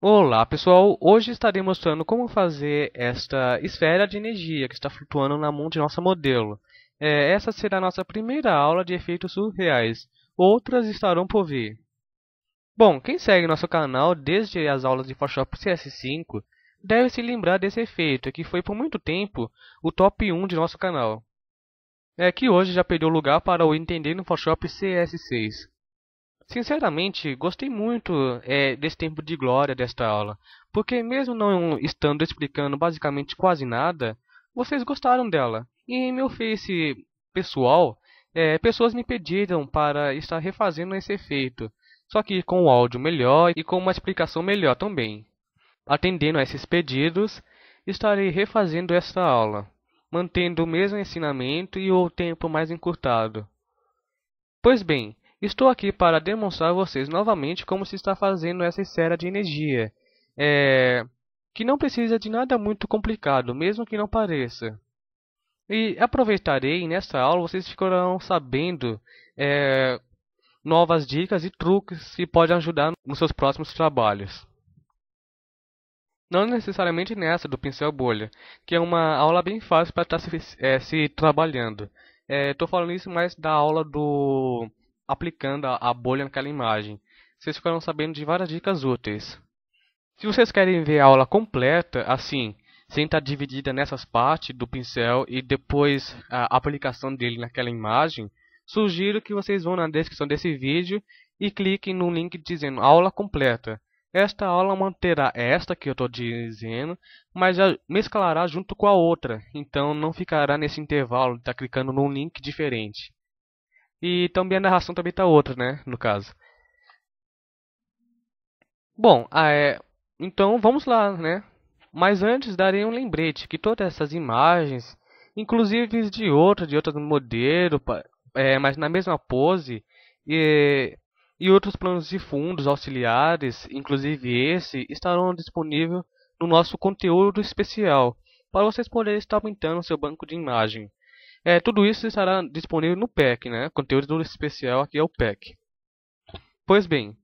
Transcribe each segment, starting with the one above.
Olá pessoal, hoje estarei mostrando como fazer esta esfera de energia que está flutuando na mão de nosso modelo. Essa será a nossa primeira aula de efeitos surreais, outras estarão por vir. Bom, quem segue nosso canal desde as aulas de Photoshop CS5 deve se lembrar desse efeito, que foi por muito tempo o top 1 de nosso canal. É que hoje já perdeu lugar para o Entender no Photoshop CS6. Sinceramente, gostei muito desse tempo de glória desta aula, porque mesmo não estando explicando basicamente quase nada, vocês gostaram dela. E em meu Face pessoal, pessoas me pediram para estar refazendo esse efeito, só que com o áudio melhor e com uma explicação melhor também. Atendendo a esses pedidos, estarei refazendo esta aula, mantendo o mesmo ensinamento e o tempo mais encurtado. Pois bem, estou aqui para demonstrar a vocês novamente como se está fazendo essa esfera de energia, que não precisa de nada muito complicado, mesmo que não pareça. E aproveitarei, nesta aula vocês ficarão sabendo novas dicas e truques que podem ajudar nos seus próximos trabalhos. Não necessariamente nessa do pincel bolha, que é uma aula bem fácil para estar se trabalhando. Estou falando isso mais da aula do aplicando a bolha naquela imagem. Vocês ficarão sabendo de várias dicas úteis. Se vocês querem ver a aula completa, assim, sem estar dividida nessas partes do pincel e depois a aplicação dele naquela imagem, sugiro que vocês vão na descrição desse vídeo e cliquem no link dizendo aula completa. Esta aula manterá esta que eu estou dizendo, mas já mesclará junto com a outra, então não ficará nesse intervalo de estar clicando num link diferente. E também a narração também está outra, né, no caso. Bom, então vamos lá, né? Mas antes darei um lembrete que todas essas imagens, inclusive de outros modelos, mas na mesma pose, e, e outros planos de fundos auxiliares, inclusive esse, estarão disponíveis no nosso conteúdo especial, para vocês poderem estar aumentando seu banco de imagem. Tudo isso estará disponível no pack, né? Conteúdo especial aqui é o pack. Pois bem,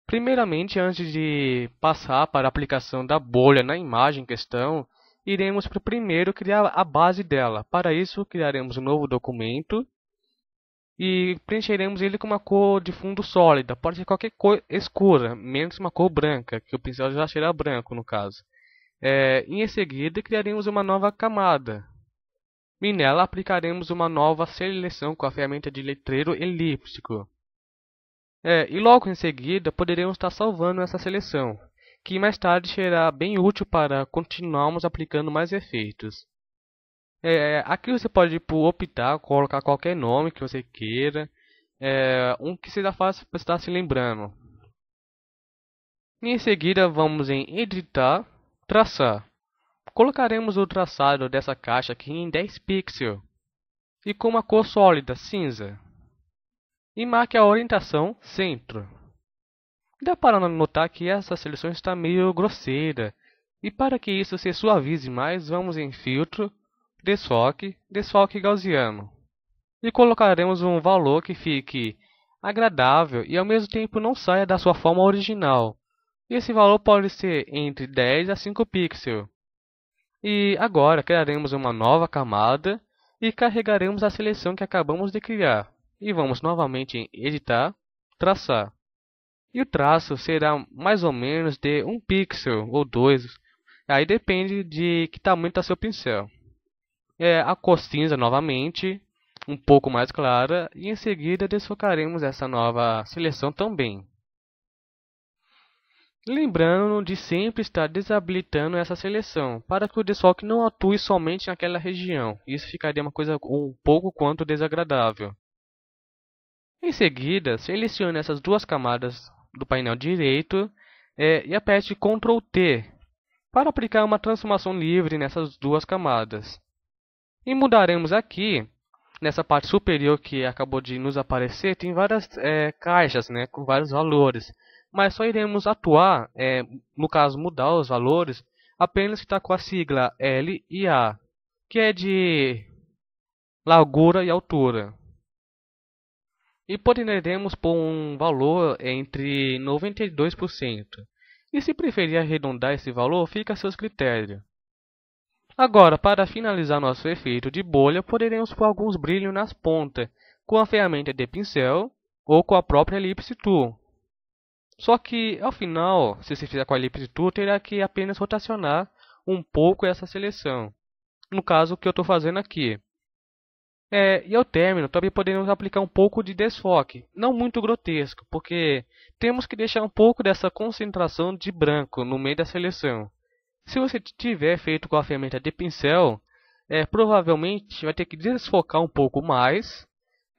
primeiramente, antes de passar para a aplicação da bolha na imagem em questão, iremos primeiro criar a base dela. Para isso, criaremos um novo documento e preencheremos ele com uma cor de fundo sólida. Pode ser qualquer cor escura, menos uma cor branca, que o pincel já será branco no caso. Em seguida, criaremos uma nova camada. E nela aplicaremos uma nova seleção com a ferramenta de letreiro elíptico. E logo em seguida poderemos estar salvando essa seleção, que mais tarde será bem útil para continuarmos aplicando mais efeitos. Aqui você pode optar, colocar qualquer nome que você queira, um que seja fácil para estar se lembrando. E em seguida vamos em editar, traçar. Colocaremos o traçado dessa caixa aqui em 10 pixels e com uma cor sólida, cinza. E marque a orientação centro. Dá para notar que essa seleção está meio grosseira, e para que isso se suavize mais, vamos em Filtro, Desfoque, Desfoque Gaussiano. E colocaremos um valor que fique agradável e ao mesmo tempo não saia da sua forma original. Esse valor pode ser entre 10 a 5 pixels. E agora criaremos uma nova camada e carregaremos a seleção que acabamos de criar. E vamos novamente em Editar, Traçar. E o traço será mais ou menos de 1 pixel ou 2. Aí depende de que tamanho está seu pincel. A cor cinza novamente, um pouco mais clara. E em seguida desfocaremos essa nova seleção também. Lembrando de sempre estar desabilitando essa seleção, para que o desfoque não atue somente naquela região. Isso ficaria uma coisa um pouco quanto desagradável. Em seguida, selecione essas duas camadas do painel direito e aperte Ctrl T para aplicar uma transformação livre nessas duas camadas. E mudaremos aqui, nessa parte superior que acabou de nos aparecer, tem várias caixas, né, com vários valores. Mas só iremos atuar, no caso mudar os valores, apenas que está com a sigla L e A, que é de largura e altura. E poderemos pôr um valor entre 92%. E se preferir arredondar esse valor, fica a seus critérios. Agora, para finalizar nosso efeito de bolha, poderemos pôr alguns brilhos nas pontas, com a ferramenta de pincel ou com a própria Ellipse Tool. Só que, ao final, se você fizer com a Ellipse Tool, terá que apenas rotacionar um pouco essa seleção. No caso, o que eu estou fazendo aqui. E ao término, também podemos aplicar um pouco de desfoque, não muito grotesco, porque temos que deixar um pouco dessa concentração de branco no meio da seleção. Se você tiver feito com a ferramenta de pincel, provavelmente vai ter que desfocar um pouco mais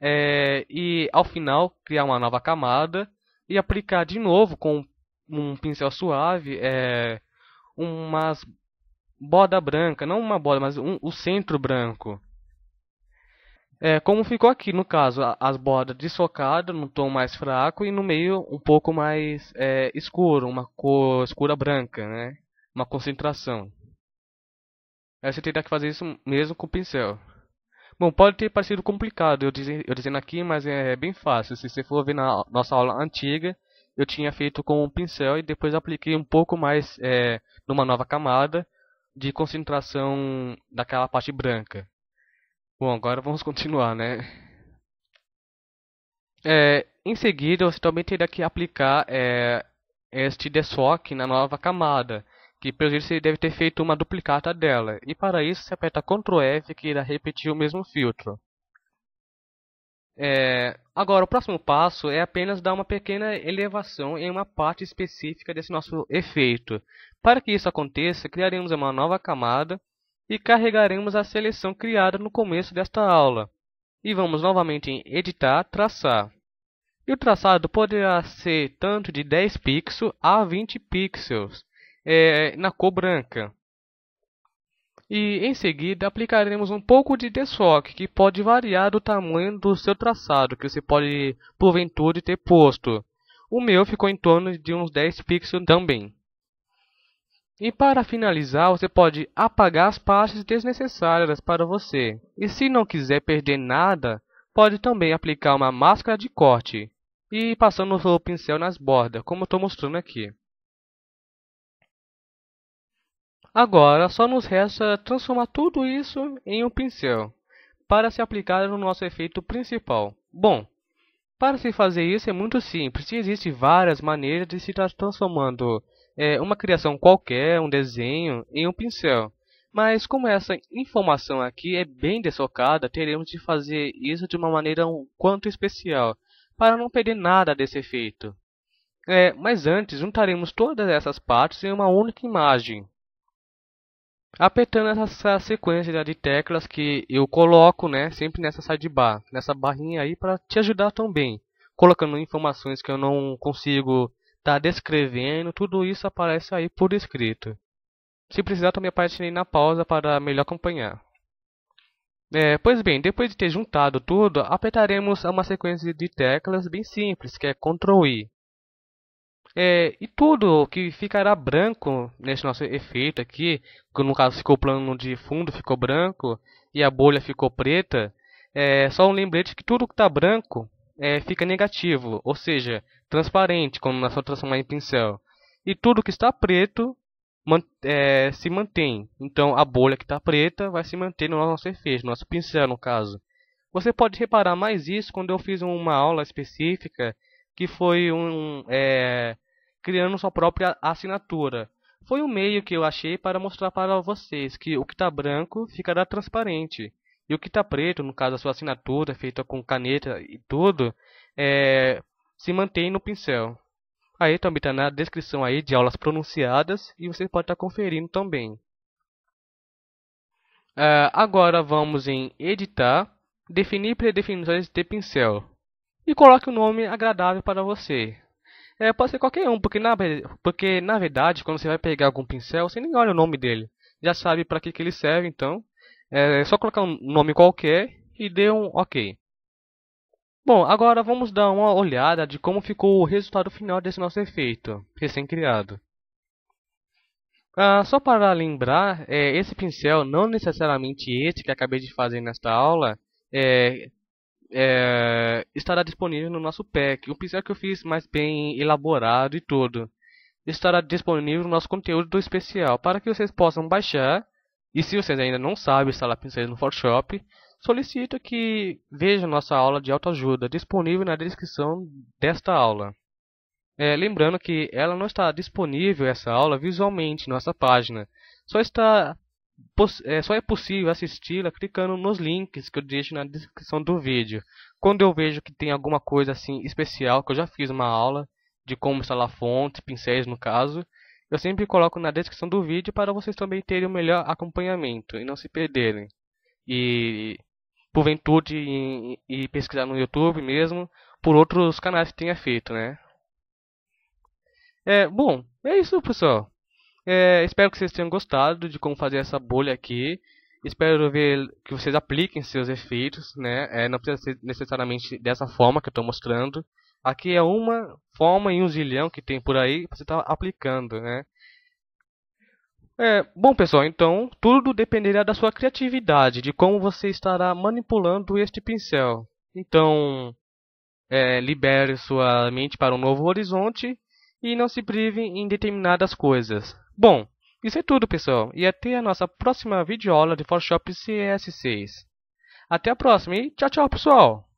e ao final criar uma nova camada e aplicar de novo com um pincel suave umas borda branca, não uma borda, mas o centro branco. Como ficou aqui no caso, as bordas desfocadas num tom mais fraco e no meio um pouco mais escuro, uma cor escura branca, né? Uma concentração. Aí você terá que fazer isso mesmo com o pincel. Bom, pode ter parecido complicado eu dizendo aqui, mas é bem fácil. Se você for ver na nossa aula antiga, eu tinha feito com o pincel e depois apliquei um pouco mais numa nova camada de concentração daquela parte branca. Bom, agora vamos continuar, né? Em seguida, você também terá que aplicar este desfoque na nova camada, que pelo jeito você deve ter feito uma duplicata dela. E para isso, você aperta Ctrl F, que irá repetir o mesmo filtro. Agora, o próximo passo é apenas dar uma pequena elevação em uma parte específica desse nosso efeito. Para que isso aconteça, criaremos uma nova camada e carregaremos a seleção criada no começo desta aula. E vamos novamente em Editar, Traçar. E o traçado poderá ser tanto de 10 pixels a 20 pixels na cor branca. E em seguida aplicaremos um pouco de desfoque, que pode variar do tamanho do seu traçado, que você pode porventura ter posto. O meu ficou em torno de uns 10 pixels também. E para finalizar, você pode apagar as partes desnecessárias para você. E se não quiser perder nada, pode também aplicar uma máscara de corte e passando o pincel nas bordas, como eu estou mostrando aqui. Agora, só nos resta transformar tudo isso em um pincel, para se aplicar no nosso efeito principal. Bom, para se fazer isso é muito simples, existem várias maneiras de se estar transformando uma criação qualquer, um desenho, em um pincel. Mas como essa informação aqui é bem desfocada, teremos de fazer isso de uma maneira um quanto especial, para não perder nada desse efeito. Mas antes, juntaremos todas essas partes em uma única imagem, apertando essa sequência de teclas que eu coloco, né, sempre nessa sidebar, nessa barrinha aí para te ajudar também, colocando informações que eu não consigo estar descrevendo, tudo isso aparece aí por escrito. Se precisar também aparece aí na pausa para melhor acompanhar. Pois bem, depois de ter juntado tudo, apertaremos uma sequência de teclas bem simples, que é Ctrl I. E tudo que ficará branco nesse nosso efeito aqui, que no caso ficou o plano de fundo ficou branco e a bolha ficou preta, só um lembrete que tudo que está branco fica negativo, ou seja, transparente, quando nós transformar em pincel. E tudo que está preto se mantém. Então a bolha que está preta vai se manter no nosso efeito, no nosso pincel no caso. Você pode reparar mais isso quando eu fiz uma aula específica que foi criando sua própria assinatura. Foi um meio que eu achei para mostrar para vocês que o que está branco ficará transparente. E o que está preto, no caso a sua assinatura, feita com caneta e tudo, se mantém no pincel. Aí também está na descrição aí de aulas pronunciadas e você pode estar conferindo também. Agora vamos em Editar, Definir predefinições de pincel. E coloque um nome agradável para você. Pode ser qualquer um, porque na verdade, quando você vai pegar algum pincel, você nem olha o nome dele. Já sabe para que ele serve, então. É só colocar um nome qualquer e dê um OK. Bom, agora vamos dar uma olhada de como ficou o resultado final desse nosso efeito recém-criado. Só para lembrar, esse pincel, não necessariamente esse que acabei de fazer nesta aula, estará disponível no nosso pack. O pincel que eu fiz mais bem elaborado e tudo. estará disponível no nosso conteúdo especial para que vocês possam baixar. E se vocês ainda não sabem instalar pincéis no Photoshop, solicito que vejam nossa aula de autoajuda disponível na descrição desta aula. Lembrando que ela não está disponível, essa aula, visualmente em nossa página. Só é possível assisti-la clicando nos links que eu deixo na descrição do vídeo. Quando eu vejo que tem alguma coisa assim especial, que eu já fiz uma aula de como instalar fontes, pincéis no caso, eu sempre coloco na descrição do vídeo para vocês também terem o melhor acompanhamento e não se perderem. E porventura e pesquisar no YouTube mesmo por outros canais que tenha feito, né? Bom, é isso, pessoal. Espero que vocês tenham gostado de como fazer essa bolha aqui. Espero ver que vocês apliquem seus efeitos, né? Não precisa ser necessariamente dessa forma que eu estou mostrando. Aqui é uma forma em um zilhão que tem por aí para você estar aplicando, né? Bom, pessoal, então tudo dependerá da sua criatividade, de como você estará manipulando este pincel. Então, libere sua mente para um novo horizonte e não se prive em determinadas coisas. Bom, isso é tudo, pessoal, e até a nossa próxima videoaula de Photoshop CS6. Até a próxima e tchau, tchau, pessoal!